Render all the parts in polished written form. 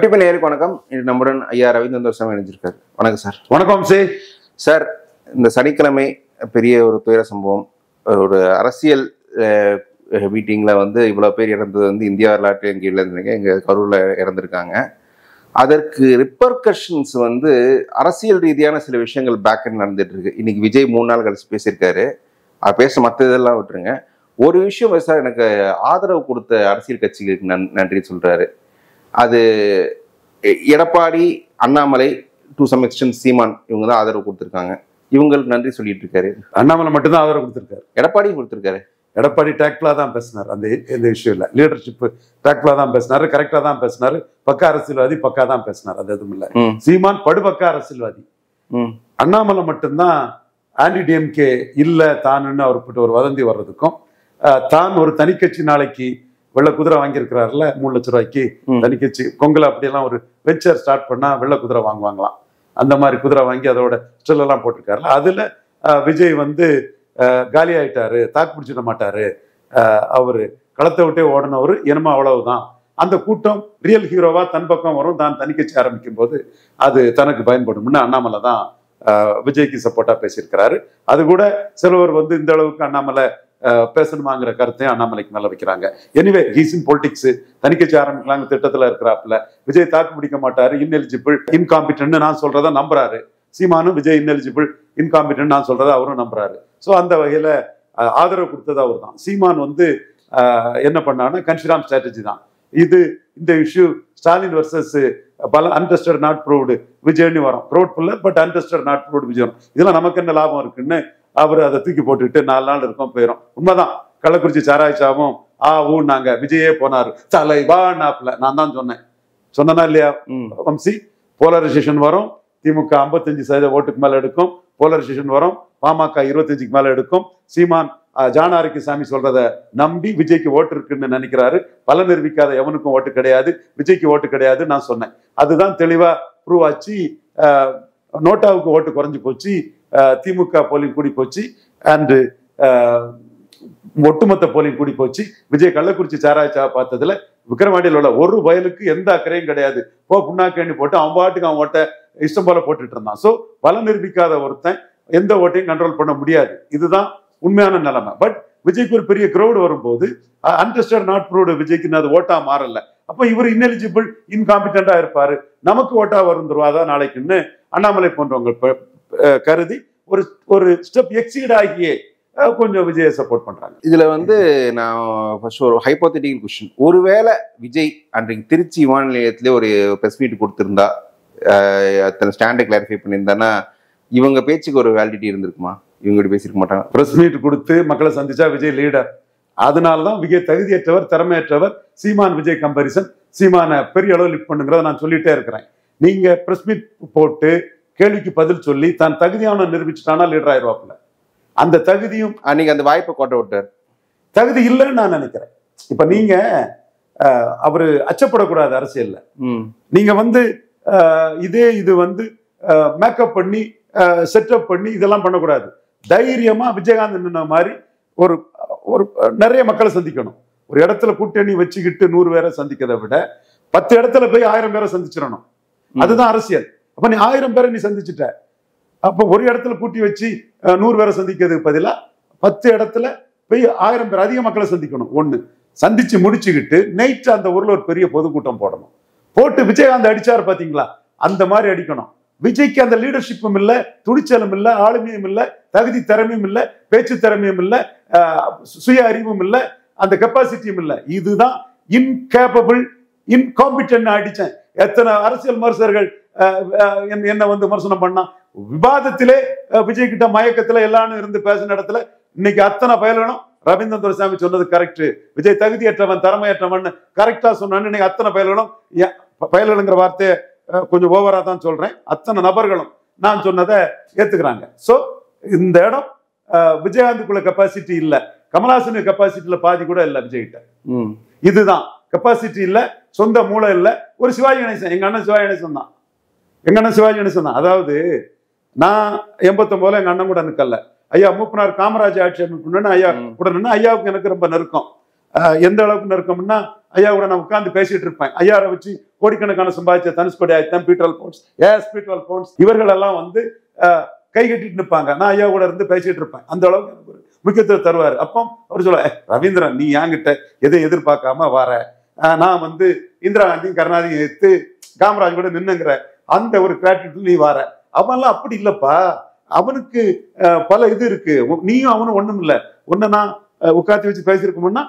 வெற்றிப்ப நேருக்கு வணக்கம். இன்று நம்முடன் ஐயா ரவீந்திரன் சாமி இணைஞ்சிருக்காரு. வணக்கம் சார். வணக்கம் சார். இந்த சனிக்கிழமை பெரிய ஒரு துயர சம்பவம். ஒரு அரசியல் மீட்டிங்ல இவ்வளவு பேர் இறந்தது இந்தியா வரலாற்று எங்கேயும் இருந்தீங்க, எங்க கரூர்ல இறந்திருக்காங்க. அதற்கு ரிப்பர்கஷன்ஸ் அரசியல் ரீதியான சில விஷயங்கள் பேக் எண்ட் நடந்துட்டு இருக்கு. இன்னைக்கு விஜய் 3 நாள் கழிச்சு பேசியிருக்காரு. பேச மற்ற இதெல்லாம் விட்டுருங்க. ஒரு விஷயம் சார், எனக்கு ஆதரவு கொடுத்த அரசியல் கட்சிகளுக்கு நன்றி சொல்றாரு. அது Edappadi, Annamalai, to some extent Seeman, இவங்க தான் ஆதரவு கொடுத்துருக்காங்க. இவங்களுக்கு நன்றி சொல்லிட்டு இருக்காரு. அண்ணாமலை மட்டும்தான் ஆதரவு கொடுத்துருக்காரு, எடப்பாடியும் கொடுத்துருக்காரு. எடப்பாடி டேக்லா தான் பேசினார். எந்த விஷயம் இல்லை, லீடர்ஷிப் டேக்லா தான் பேசினாரு, கரெக்டா தான் பேசினாரு, பக்கா அரசியல்வாதி, பக்கா தான் பேசினார். அது எதுவும் இல்லை. சீமான் படுபக்கா அரசியல்வாதி. அண்ணாமலை மட்டும்தான் ஆன்டி டிஎம்கே இல்ல தானுன்னு அவர்கிட்ட ஒரு வதந்தி வர்றதுக்கும், தான் ஒரு தனி கட்சி நாளைக்கு வெள்ளை குதிரை வாங்கியிருக்கிறாருல 3 லட்சம் ரூபாய்க்கு தனி கட்சி கொங்கல அப்படியெல்லாம் ஒரு வெஞ்சர் ஸ்டார்ட் பண்ணா வெள்ளை குதிரை வாங்குவாங்களாம். அந்த மாதிரி குதிரை வாங்கி அதோட ஸ்டில் எல்லாம் போட்டிருக்காருல. அதுல விஜய் காலி ஆயிட்டாரு, தாக்கு பிடிச்சிட மாட்டாரு, அவரு களத்தை விட்டே ஓடினவரு, என்னமோ அவ்வளவுதான். அந்த கூட்டம் ரியல் ஹீரோவா தன் பக்கம் வரும், தான் தனி கட்சி ஆரம்பிக்கும் போது அது தனக்கு பயன்படும்னு அண்ணாமலை தான் விஜய்க்கு சப்போர்ட்டா பேசியிருக்கிறாரு. அது கூட சிலவர் இந்த அளவுக்கு அண்ணாமலை பேசணுமாங்கிற கருத்தையும் அண்ணாமலைக்கு மேல வைக்கிறாங்க. எனிவே ஹீஸ் இன் பொலிட்டிக்ஸ், தனி கட்சி ஆரம்பிக்கலாங்க திட்டத்துல இருக்கிறாப்புல. விஜய் தாக்கு பிடிக்க மாட்டாரு, இன்எலிஜிபிள், இன்காம்பிட்டன்ட் நான் சொல்றத நம்புறாரு. சீமானும் விஜய் இன்எலிஜிபிள், இன்காம்பிட்டன்ட் நான் சொல்றத அவரும் நம்புறாரு. ஸோ அந்த வகையில ஆதரவு கொடுத்தது அவர் தான். சீமான் என்ன பண்ணான்னா கன்ஷிராம் ஸ்ட்ராட்டஜி தான் இது. இந்த issue Stalin versus untested not proved விஜய்னு வரும். Proved puller but untested not proved Vijay வரும். இதெல்லாம் நமக்கு என்ன லாபம் இருக்குன்னு அவர் அதை தூக்கி போட்டுக்கிட்டு 4 நாள் இருக்கும் போயிடும். உண்மைதான். கள்ளக்குறிச்சி சாராய்ச்சாவும் ஊன்னாங்க, விஜயே போனாரு தலைவா நாப்புல. நான் தான் சொன்னேன்னா இல்லையா வம்சி? போலரைசேஷன் வரும், திமுக 55% ஓட்டுக்கு மேல எடுக்கும். போலரைசேஷன் வரும், பாமக 25க்கு மேல எடுக்கும். சீமான் ஜானாரிக்கு சாமி சொல்றத நம்பி விஜய்க்கு ஓட்டு இருக்குன்னு நினைக்கிறாரு. பல நிரூபிக்காத எவனுக்கும் ஓட்டு கிடையாது, விஜய்க்கு ஓட்டு கிடையாது நான் சொன்னேன். அதுதான் தெளிவா ப்ரூவ் ஆச்சு. நோட்டாவுக்கு ஓட்டு குறைஞ்சு போச்சு, திமுக போலிங் கூடி போச்சு, அண்ட் ஒட்டுமொத்த போலிங் கூடி போச்சு. விஜய் கள்ளக்குறிச்சி சாராய்ச்சா பார்த்ததுல விக்கிரவாண்டியில் உள்ள ஒரு வயலுக்கு எந்த அக்கறையும் கிடையாது. புண்ணாக்கேண்டி போட்டு அவன் பாட்டுக்கு அவன் ஓட்ட இஷ்டம் போல போட்டுட்டு இருந்தான். ஸோ பல நிரூபிக்காத ஒருத்தன் எந்த ஓட்டையும் கண்ட்ரோல் பண்ண முடியாது. இதுதான் உண்மையான நிலைமை. பட் விஜய்க்கு ஒரு பெரிய கிரௌடு வரும்போது அன்டெஸ்டட் நாட் ப்ரூவ்டு விஜய்க்கு அது ஓட்டா மாறல. அப்ப இவர் இன்எலிஜிபிள், இன்காம்பிட்டண்டா இருப்பாரு, நமக்கு ஓட்டா வந்துருவாதான் நாளைக்குன்னு அண்ணாமலை போன்றவங்க கருதி ஒரு ஸ்டெப் எக்ஸீட் ஆகியே கொஞ்சம் விஜயை சப்போர்ட் பண்றாங்க. இதுல நான் ஃபர்ஸ்ட் ஒரு ஹைப்போதெட்டிக்கல் கொஸ்டின். ஒருவேளை விஜய் அன்றைக்கு திருச்சி விமான நிலையத்திலே ஒரு பிரஸ் மீட் கொடுத்திருந்தா, அத்தனை ஸ்டாண்டை கிளாரிஃபை பண்ணியிருந்தானா இவங்க பேச்சுக்கு ஒரு வேலிடிட்டி இருந்திருக்குமா? இவங்க பேசிருக்க மாட்டாங்க. பிரஸ் மீட் கொடுத்து மக்களை சந்திச்சா விஜய் லீடர். அதனாலதான் விஜய் தகுதியற்றவர், திறமையற்றவர். சீமான் விஜய் கம்பாரிசன், சீமான பெரிய அளவு லிஃப்ட் பண்ணுங்கிறத நான் சொல்லிட்டே இருக்கிறேன். நீங்க பிரஸ் மீட் போட்டு கேள்விக்கு பதில் சொல்லி தான் தகுதியான நிரூபிச்சுட்டானா லீடர் ஆயிடுவாப்புல. அந்த தகுதியும் அன்னைக்கு அந்த வாய்ப்பை கோட்டை விட்டார். தகுதி இல்லைன்னு நான் நினைக்கிறேன். இப்ப நீங்க அவரு அச்சப்படக்கூடாது அரசியல்ல. நீங்க இது மேக்கப் பண்ணி செட்டப் பண்ணி இதெல்லாம் பண்ணக்கூடாது. தைரியமா விஜயகாந்த் நின்ன மாதிரி ஒரு நிறைய மக்களை சந்திக்கணும். ஒரு இடத்துல கூட்டணி வச்சுக்கிட்டு 100 பேரை சந்திக்கிறதை விட 10 இடத்துல போய் 1000 பேரை சந்திச்சிடணும். அதுதான் அரசியல். அப்ப நீ 1000 பேரை நீ சந்திச்சுட்ட, அப்ப ஒரு இடத்துல கூட்டி வச்சு 100 பேரை சந்திக்கிறதுக்கு பதிலா 10 இடத்துல போய் 1000 பேர் அதிக மக்களை சந்திக்கணும். ஒண்ணு சந்திச்சு முடிச்சுக்கிட்டு நைட் அந்த ஊர்ல ஒரு பெரிய பொதுக்கூட்டம் போடணும். போட்டு விஜயகாந்த் அடிச்சாரு பாத்தீங்களா, அந்த மாதிரி அடிக்கணும். விஜய்க்கு அந்த லீடர்ஷிப்பும் இல்ல, துணிச்சலும் இல்ல, ஆளுமையும் இல்ல, தகுதி திறமையும் இல்ல, பேச்சு திறமையும் இல்ல, சுய அறிவும் இல்ல, அந்த கெப்பாசிட்டியும் இல்ல. இதுதான் இன்கேப்பபிள், இன்காம்பிட்டன்ட் அடிச்சேன். எத்தனை அரசியல் விமர்சகர்கள் என்ன விமர்சனம் பண்ணா, விவாதத்திலே விஜய் கிட்ட மயக்கத்துல எல்லாரும் இருந்து பேசின இடத்துல இன்னைக்கு அத்தனை பயலனும் ரவீந்திரன் துரைசாமி சொன்னது கரெக்ட், விஜய் தகுதியற்றவன் திறமையற்றவன் கரெக்டா சொன்னான்னு இன்னைக்கு அத்தனை பயலனும், பயலுங்கிற வார்த்தையை கொஞ்சம் ஓவரா தான் சொல்றேன், அத்தனை நபர்களும் நான் சொன்னதை ஏத்துக்கிறாங்க. சோ இந்த இடம் விஜயகாந்துக்குள்ள கெப்பாசிட்டி இல்ல, கமல்ஹாசன் கெப்பாசிட்டியில பாதி கூட இல்ல விஜய்கிட்ட. இதுதான் கெப்பாசிட்டி இல்ல, சொந்த மூளை இல்ல. ஒரு சிவாஜி கணேசன், எங்க அண்ணன் சிவாஜி கணேசன் தான், எங்க அண்ணன் சிவாஜி கணேசன் தான். அதாவது நான் 89 எங்க அண்ணன் கூட நிக்கல, ஐயா மூப்பனார் காமராஜ் ஆட்சி அமைப்புன்னு ஐயா கூட நின்று ஐயாவுக்கு எனக்கு ரொம்ப நெருக்கம். எந்த அளவுக்கு நெருக்கம்னா ஐயா கூட நான் உட்கார்ந்து பேசிட்டு இருப்பேன். ஐயாவை வச்சு கோடிக்கணக்கான சம்பாதிச்ச தனுஷ்கோடி ஆயத்தன், பீட்டர் அல்போன்ஸ், பீட்டர் அல்போன்ஸ் இவர்கள் எல்லாம் வந்து கை கட்டிட்டு நிற்பாங்க. நான் ஐயா கூட இருந்து பேசிட்டு இருப்பேன். அந்த அளவுக்கு எனக்கு ஒரு முக்கியத்துவம் தருவார். அப்போ அவர் சொல்ல, ரவீந்திரன் நீ என்கிட்ட எதை எதிர்பார்க்காம வர, நான் வந்து இந்திரா காந்தியும் கருணாநிதியும் எடுத்து காமராஜ் கூட நின்னுங்கிற அந்த ஒரு கிராட்டிடியூட் நீ வர. அவன்லாம் அப்படி இல்லப்பா, அவனுக்கு பல இது இருக்கு, நீயும் அவனும் ஒண்ணும் இல்லை. ஒன்னு நான் உட்காந்து வச்சு பேசியிருக்கோம்னா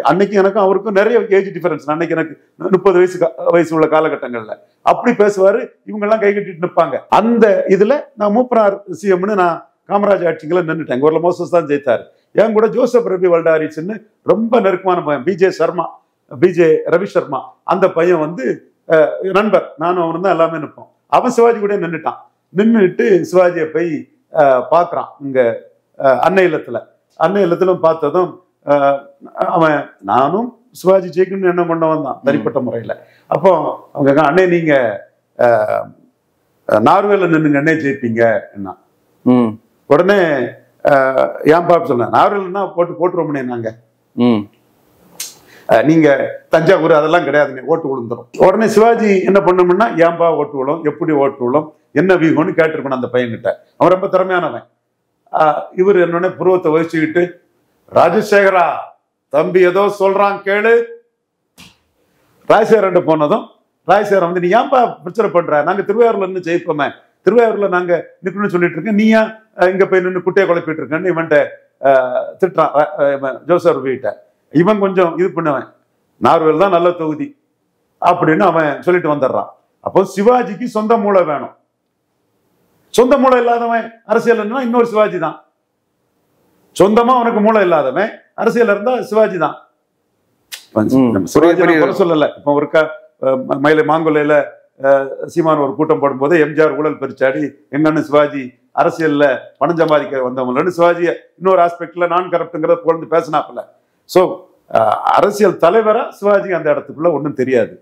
அன்னைக்கு எனக்கும் அவருக்கும் நிறைய ஏஜ் டிஃபரன்ஸ். அன்னைக்கு எனக்கு 30 வயசு உள்ள காலகட்டங்கள்ல அப்படி பேசுவாரு. இவங்க எல்லாம் கை கட்டிட்டு நிற்பாங்க. அந்த இதுல நான் மூப்பனார் சிஎம்னு நான் காமராஜ் ஆட்சிகளை நின்றுட்டேன். ஒரு மோசஸ் தான் ஜெயித்தாரு. என் கூட ஜோசப் ரவி வல்டாரிஸ்ன்னு ரொம்ப நெருக்கமான பையன், பிஜே ரவி சர்மா, அந்த பையன் வந்து நண்பர். நானும் அவனு தான் எல்லாமே நிற்போம். அவன் சிவாஜி கூட நின்றுட்டான். நின்றுட்டு சிவாஜியை போய் பார்க்குறான் இங்க அன்னை இல்லத்திலும் பார்த்ததும் அவன் நானும் சிவாஜி ஜெயிக்கணும்னு என்ன பண்ணவன் தான் தனிப்பட்ட முறையில். அப்போ அவங்க அண்ணே நீங்க நார்வேல நின்னுங்க அண்ணே ஜெயிப்பீங்க என்ன. உடனே ஏன் பாப்பு சொன்னேன், நார்வேலன்னா போட்டுருவோம்னே நாங்க, நீங்க தஞ்சாவூர் அதெல்லாம் கிடையாதுங்க, ஓட்டு விழுந்துடும். உடனே சிவாஜி என்ன பண்ணோம்னா ஏன்பா ஓட்டு விழும், எப்படி ஓட்டு விழும், என்ன வீகம்னு கேட்டிருக்கணும் அந்த பையன்கிட்ட. அவன் ரொம்ப திறமையானவன். இவர் என்னோட புருவத்தை வகிச்சுக்கிட்டு, ராஜசேகரா தம்பி ஏதோ சொல்றான் கேளு. ராஜசேகரன் போனதும் ராஜசேகரன் வந்து நீ ஏன்பா பிரச்சனை பண்ற, நாங்க திருவாரூர்ல இருந்து ஜெயிப்போமே, திருவாரூர்ல நாங்க நிக்கணும்னு சொல்லிட்டு இருக்கேன், நீ ஏன் இங்க போய் நின்று குட்டையை குழப்பிட்டு இருக்கேன்னு இவன்ட்ட திட்டுறான் ஜோசப் வீட்ட. இவன் கொஞ்சம் இது பண்ணுவன், நார்வேல் தான் நல்ல தொகுதி அப்படின்னு அவன் சொல்லிட்டு வந்துடுறான். அப்போ சிவாஜிக்கு சொந்த மூளை வேணும். சொந்த மூளை இல்லாதவன் அரசியல் இன்னொரு சிவாஜி தான். சொந்தமா அவனுக்கு மூளை இல்லாதவன் அரசியல் இருந்தா சிவாஜி தான். சொல்லல. இப்போ ஒரு மயிலை மாங்குலையில சீமான் ஒரு கூட்டம் போடும்போது எம்ஜிஆர் ஊழல் பெருச்சாடி எங்கன்னு சிவாஜி அரசியல்ல பணம் சம்பாதிக்க வந்தவங்களன்னு சிவாஜி இன்னொரு ஆஸ்பெக்ட்ல நான் கரப்ட்ங்கிறத குழந்தை பேசினாப்புல. ஸோ அரசியல் தலைவரா சிவாஜி அந்த இடத்துக்குள்ள ஒன்றும் தெரியாது.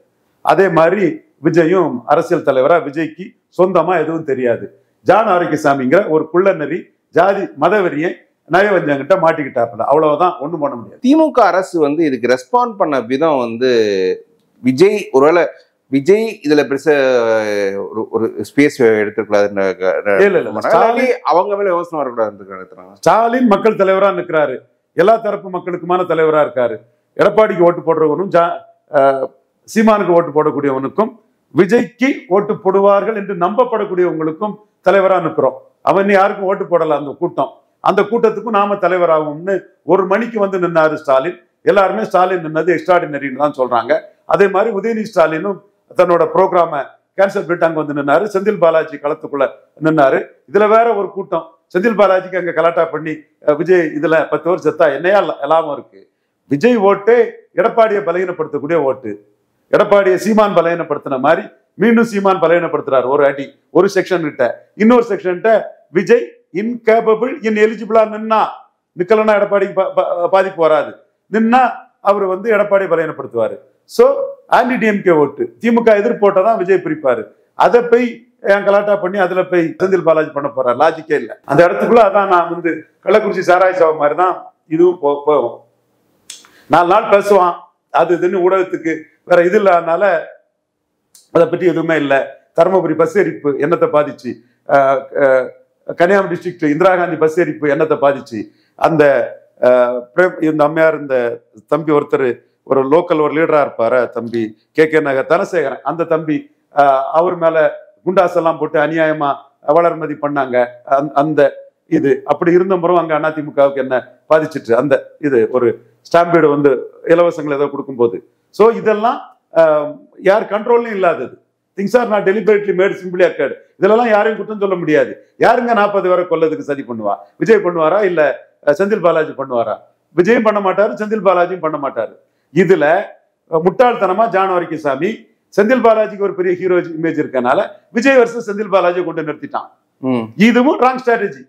அதே மாதிரி விஜயும் அரசியல் தலைவரா விஜய்க்கு சொந்தமா எதுவும் தெரியாது. ஜான் ஆரோக்கியசாமிங்கிற ஒரு குள்ளநெறி ஜாதி மதவெறியை நயவஞ்சங்கிட்ட மாட்டிக்கிட்டாப்புல. அவ்வளவுதான், ஒண்ணும் பண்ண முடியாது. திமுக அரசு வந்து இதுக்கு ரெஸ்பாண்ட் பண்ண விதம் வந்து விஜய் ஒருவேளை விஜய் இதுல பெருசா ஒரு ஸ்பேஸ் எடுத்துக்கூடாதுன்னு அவங்க மேல யோசனை வரக்கூடாது. ஸ்டாலின் மக்கள் தலைவரா நிற்கிறாரு, எல்லா தரப்பு மக்களுக்குமான தலைவரா இருக்காரு. எடப்பாடிக்கு ஓட்டு போடுறவனும் சீமானுக்கு ஓட்டு போடக்கூடியவனுக்கும் விஜய்க்கு ஓட்டு போடுவார்கள் என்று நம்பப்படக்கூடியவங்களுக்கும் தலைவரா நிற்கிறோம். அவன் யாருக்கும் ஓட்டு போடல. அந்த கூட்டத்துக்கும் நாம தலைவராகும்னு 1 மணிக்கு வந்து நின்னாரு ஸ்டாலின். எல்லாருமே ஸ்டாலின் நின்னது எக்ஸ்ட்ராடினரின்னு தான் சொல்றாங்க. அதே மாதிரி உதயநிதி ஸ்டாலினும் தன்னோட ப்ரோக்ராம கேன்சல் பண்ணிட்டு அங்க வந்து நின்னாரு. செந்தில் பாலாஜி களத்துக்குள்ள நின்னாரு. இதுல வேற ஒரு கூட்டம் செந்தில் பாலாஜிக்கு அங்க கலாட்டா பண்ணி விஜய் இதுல 10 வருஷம் செத்தா என்னையா எல்லாமும் இருக்கு. விஜய் ஓட்டு எடப்பாடியை பலகீனப்படுத்தக்கூடிய ஓட்டு. எடப்பாடியை சீமான் பலகீனப்படுத்தின மாதிரி மீண்டும் சீமான் பலகீனப்படுத்துறாரு. ஒரு அடி ஒரு செக்ஷன் கிட்ட. இன்னொரு செக்ஷன் விஜய் இன்கேபபிள் எலிஜிபிளா நிக்கலன்னா எடப்பாடிக்கு பாதிப்பு வராது. நின்னா அவர் வந்து எடப்பாடி பலகீனப்படுத்துவாரு. சோ ஆன்டி டிஎம்கே ஓட்டு திமுக எதிர்ப்போட்டதான் விஜய் பிரிப்பாரு. அதை போய் கலாட்டா பண்ணி அதுல போய் செந்தில் பாலாஜி பண்ண போறாரு. லாஜிக்கே இல்லை. அந்த இடத்துக்குள்ள அதான் நான் வந்து கள்ளக்குறிச்சி சாராய சபை மாதிரி தான் இதுவும் போகும். 4 நாள் பேசுவான், அது இதுன்னு ஊடகத்துக்கு வேற இது இல்லாதனால அதை பற்றி எதுவுமே இல்லை. தருமபுரி பஸ் எரிப்பு என்னத்தை பாதிச்சு, கன்னியாகுமரி டிஸ்ட்ரிக்ட் இந்திரா காந்தி பஸ் எரிப்பு என்னத்தை பாதிச்சு, அந்த இந்த அம்மையார் இந்த தம்பி ஒருத்தர் ஒரு லோக்கல் ஒரு லீடரா இருப்பாரு தம்பி கே நகர் தனசேகரன், அந்த தம்பி அவர் மேல குண்டாசெல்லாம் போட்டு அநியாயமா வளர்மதி பண்ணாங்க. அந்த இது அப்படி இருந்த முறை அங்க அதிமுகவுக்கு என்ன பாதிச்சிட்டு அந்த இது ஒரு ஸ்டாம்பீடு வந்து இலவசங்கள் ஏதோ கொடுக்கும்போது. ஸோ இதெல்லாம் யார் கண்ட்ரோல்லையும் இல்லாதது. Things are not deliberately made simply occurred. இதெல்லாம் யாரையும் குற்றம் சொல்ல முடியாது. யாருங்க 40 பேரை கொல்லதுக்கு சதி பண்ணுவா? விஜய் பண்ணுவாரா இல்ல செந்தில் பாலாஜி பண்ணுவாரா? விஜயும் பண்ண மாட்டாரு, செந்தில் பாலாஜியும் பண்ண மாட்டாரு. இதுல முட்டாள்தனமா ஜான் ஆரோக்கியசாமி செந்தில் பாலாஜிக்கு ஒரு பெரிய ஹீரோ இமேஜ் இருக்கனால விஜய் வர்சஸ் செந்தில் பாலாஜி கொண்டு நிறுத்திட்டான். இதுவும் ராங் ஸ்ட்ராட்டஜி.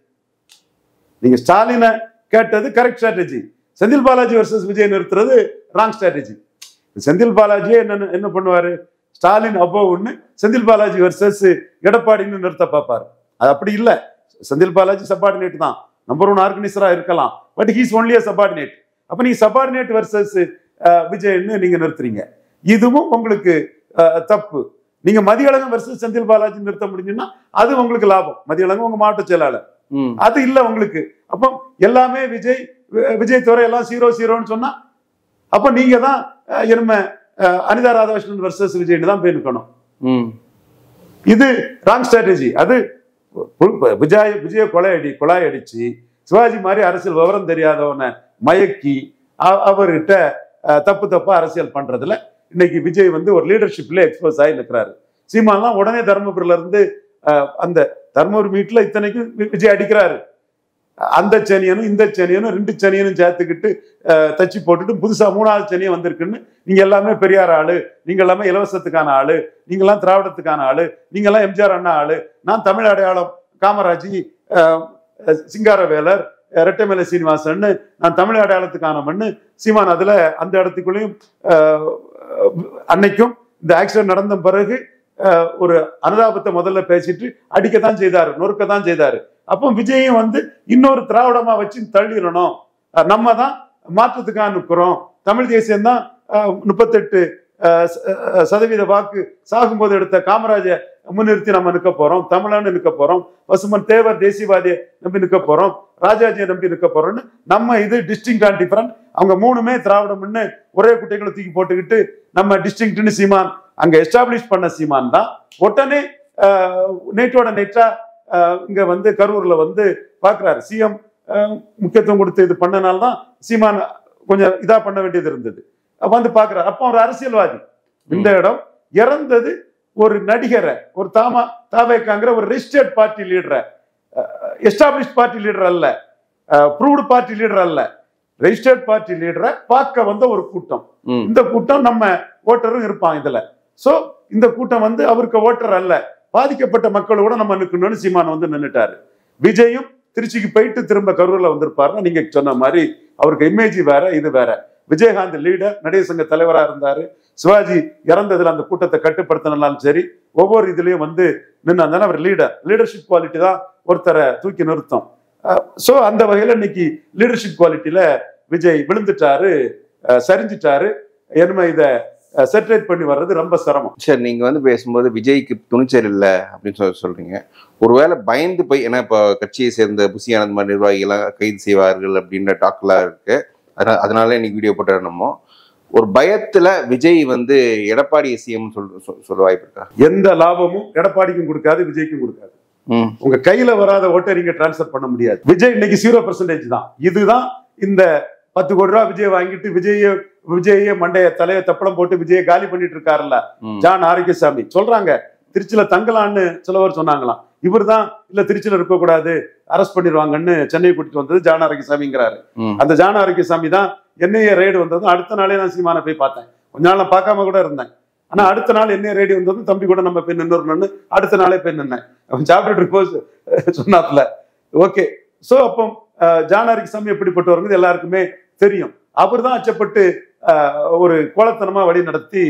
நீங்க ஸ்டாலினை கேட்டது correct strategy. Senthil Balaji versus Vijay நிறுத்துறது ராங் ஸ்ட்ராட்டஜி. செந்தில் பாலாஜியே என்ன பண்ணுவாரு? ஸ்டாலின் அபோவ்னு செந்தில் பாலாஜி வர்சஸ் எடப்பாடின்னு நிறுத்த பார்ப்பாரு. அது அப்படி இல்லை. செந்தில் பாலாஜி சப்பார்டினேட் தான், நம்பர் 1 ஆர்கனைசரா இருக்கலாம், பட் ஹீஸ் ஒன்லி சப்பார்டினேட். அப்ப நீ சப்பார்டினேட் வர்சஸ் விஜய்ன்னு நீங்க நிறுத்துறீங்க. இதுவும் உங்களுக்கு தப்பு. நீங்க மதியழகன் வெர்சஸ் செந்தில் பாலாஜி நிறுத்த முடிஞ்சுன்னா அது உங்களுக்கு லாபம். மதியழகன் உங்க மாவட்ட செயலாளர், அது இல்ல உங்களுக்கு. அப்போ எல்லாமே விஜய் துறை எல்லாம் 0-0ன்னு சொன்னா அப்ப நீங்க தான் என்ன அனிதா ராதாகிருஷ்ணன் வெர்சஸ் விஜய்னு தான் போய் நிற்கணும். இது ராங் ஸ்ட்ராட்டஜி. அது விஜய கொலை அடிச்சு சிவாஜி மாதிரி அரசியல் விவரம் தெரியாதவனை மயக்கி அவர்கிட்ட தப்பா அரசியல் பண்றதுல இன்னைக்கு விஜய் வந்து ஒரு லீடர்ஷிப்ல எக்ஸ்போஸ் ஆகி நிற்கிறாரு. சீமான்லாம் உடனே தர்மபுரியில இருந்து அந்த தர்மபுரி மீட்ல இத்தனைக்கும் விஜய் அடிக்கிறாரு. அந்த சனியனும் இந்த சனியனும் 2 சனியனும் சேர்த்துக்கிட்டு தச்சு போட்டுட்டு புதுசா 3வது சனியம் வந்திருக்குன்னு நீங்க எல்லாமே பெரியார் ஆளு, நீங்க எல்லாமே இலவசத்துக்கான ஆளு, நீங்க எல்லாம் திராவிடத்துக்கான ஆளு, நீங்க எல்லாம் எம்ஜிஆர் அண்ணா ஆளு, நான் தமிழ் அடையாளம் காமராஜி, சிங்காரவேலர், ரெட்டமலை சீனிவாசன், நான் தமிழ் அடையாளத்துக்கானவன்னு சீமான் அதுல அந்த இடத்துக்குள்ளேயும் அன்னைக்கும் இந்த ஆக்சிடென்ட் நடந்த பிறகு ஒரு அனுதாபத்தை முதல்ல பேசிட்டு அடிக்கத்தான் செய்தாரு, நொறுக்கத்தான் செய்தாரு. அப்போ விஜயும் வந்து இன்னொரு திராவிடமா வச்சு தள்ளிடணும், நம்ம தான் மாற்றத்துக்காக நிற்கிறோம், தமிழ் தேசியம் தான் 38% வாக்கு சாகும்போது எடுத்த காமராஜ முன்னிறுத்தி நம்ம நிற்க போறோம், தமிழன்னு நிற்க போறோம், பசுமன் தேவர் தேசியவாதியை நம்பி நிற்க போறோம், ராஜாஜியை நம்பி நிற்க போறோம்னு நம்ம இது டிஸ்டிங்க் அண்ட் டிஃபரண்ட். அவங்க 3மே திராவிடம்னு ஒரே குட்டைகளை தூக்கி போட்டுக்கிட்டு நம்ம டிஸ்டிங்க்ட்னு சீமான் அங்க எஸ்டாப்ளிஷ் பண்ண சீமான் தான் உடனே நேற்றோட நேற்றா இங்க வந்து கரூர்ல வந்து பாக்குறாரு. சிஎம் முக்கியத்துவம் கொடுத்து இது பண்ணனால்தான் சீமான் கொஞ்சம் இதா பண்ண வேண்டியது இருந்தது. வந்து பாக்குறாரு. அப்போ ஒரு அரசியல்வாதி இந்த இடம் இறந்தது ஒரு நடிகரை, ஒரு தாவேக்காங்கிற ஒரு registered party leader, establish party leader அல்ல, ப்ரூவ்டு பார்ட்டி லீடர் அல்ல, ரெஜிஸ்டர்ட் பார்ட்டி லீடரை பார்க்க வந்த ஒரு கூட்டம். இந்த கூட்டம் நம்ம ஓட்டரும் இருப்பான் இதுல. சோ இந்த கூட்டம் வந்து அவருக்கு ஓட்டர் அல்ல, பாதிக்கப்பட்ட மக்களோட நம்ம நிற்கணும்னு சீமான் வந்து நின்னுட்டாரு. விஜயும் திருச்சிக்கு போயிட்டு திரும்ப கரூர்ல வந்திருப்பாருன்னா நீங்க சொன்ன மாதிரி அவருக்கு இமேஜ் வேற, இது வேற. விஜயகாந்த் லீடர், நடிகர் சங்க தலைவராக இருந்தாரு. சிவாஜி இறந்ததுல அந்த கூட்டத்தை கட்டுப்படுத்தினாலும் சரி, ஒவ்வொரு இதுலயும் வந்து நின்று அவர் லீடர்ஷிப் குவாலிட்டி தான் ஒருத்தரை தூக்கி நிறுத்தும். சோ அந்த வகையில இன்னைக்கு லீடர்ஷிப் குவாலிட்டியில விஜய் விழுந்துட்டாரு, சரிஞ்சிட்டாரு. என்ன இதை செட்டரேட் பண்ணி வர்றது ரொம்ப சிரமம். சரி, நீங்க வந்து பேசும்போது விஜய்க்கு துணிச்சல் இல்லை அப்படின்னு சொல்றீங்க. ஒருவேளை பயந்து போய், ஏன்னா இப்போ கட்சியை சேர்ந்த புசி ஆனந்த் மாதிரி நிர்வாகிகளாம் கைது செய்வார்கள் அப்படின்ற டாக்லாம் இருக்கு, அதனால இன்னைக்கு வீடியோ போட்டோமோ ஒரு பயத்துல விஜய் வந்து எடப்பாடி சிஎம் சொல்ல வாய்ப்பு இருக்கா? எந்த லாபமும் எடப்பாடிக்கும் கொடுக்காது, விஜய்க்கும் கொடுக்காது. உங்க கையில வராத ஓட்டை நீங்க டிரான்ஸ்பர் பண்ண முடியாது. விஜய் இன்னைக்கு 0% தான். இதுதான் இந்த 10 கோடி ரூபாய் விஜய் வாங்கிட்டு விஜய மண்டைய தலைய தப்பளம் போட்டு விஜய காலி பண்ணிட்டு இருக்காருல்ல ஜான் ஆரோக்கியசாமி சொல்றாங்க. திருச்சியில தங்கலான்னு சிலவர் சொன்னாங்களாம். இவர் தான் இல்ல திருச்சியில இருக்க கூடாது, அரெஸ்ட் பண்ணிடுவாங்கன்னு சென்னை கூட்டிட்டு வந்தது ஜான் ஆரோக்கியசாமிங்கிறாரு. அந்த ஜான் ஆரோக்கியசாமி தான் என்ஐஏ ரைடு வந்ததும் அடுத்த நாளே நான் சீமானை போய் பார்த்தேன். கொஞ்ச நாள் நான் பார்க்காம கூட இருந்தேன். ஆனா அடுத்த நாள் என்ஐஏ ரைடு வந்ததும் தம்பி கூட நம்ம போய் நின்று அடுத்த நாளே போய் நின்னேன். அவன் சாப்பிட்டு ரிப்போஸ் சொன்னாப்ல. ஓகே, சோ அப்போ ஜான் ஆரோக்கியசாமி எப்படிப்பட்டவருங்கிறது எல்லாருக்குமே தெரியும். அவர் தான் அச்சப்பட்டு ஒரு கோலத்தனமா வழி நடத்தி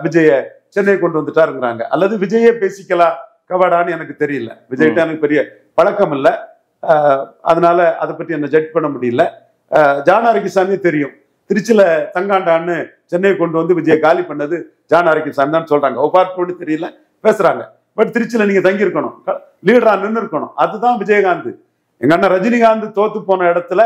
விஜய சென்னை கொண்டு வந்துட்டாருங்கிறாங்க. அல்லது விஜயே பேசிக்கலாம் கவாடான்னு எனக்கு தெரியல. விஜய்கிட்ட எனக்கு பெரிய பழக்கம் இல்லை, அதனால அதை பற்றி என்ன ஜட்ஜ் பண்ண முடியல. ஜான் ஆரோக்கியசாமி தெரியும், திருச்சியில தங்காண்டான்னு சென்னை கொண்டு வந்து விஜய காலி பண்ணது ஜான் ஆரோக்கியசாமி தான் சொல்றாங்க. ஒப்பார்ட்டு தெரியல பேசுறாங்க. பட் திருச்சியில நீங்க தங்கி இருக்கணும், லீடரா நின்று இருக்கணும். அதுதான் விஜயகாந்த். எங்க அண்ணன் ரஜினிகாந்த் தோத்து போன இடத்துல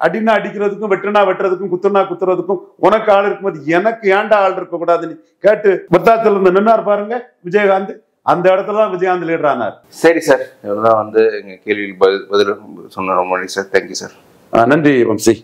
அடினா அடிக்கிறதுக்கும் வெட்டுனா வெட்டுறதுக்கும் குத்துனா குத்துறதுக்கும் உனக்கு ஆள் இருக்கும்போது எனக்கு ஏன்டா ஆள் இருக்க கூடாதுன்னு கேட்டு பத்தாத்துல இருந்து நின்னார் பாருங்க விஜயகாந்த். அந்த இடத்துலதான் விஜயகாந்த் லீடர் ஆனார். சரி சார், இவ்வளவுதான் வந்து எங்க கேள்விக்கு பதில் சொன்ன ரொம்ப நன்றி சார். Thank you sir. நன்றி வம்சி.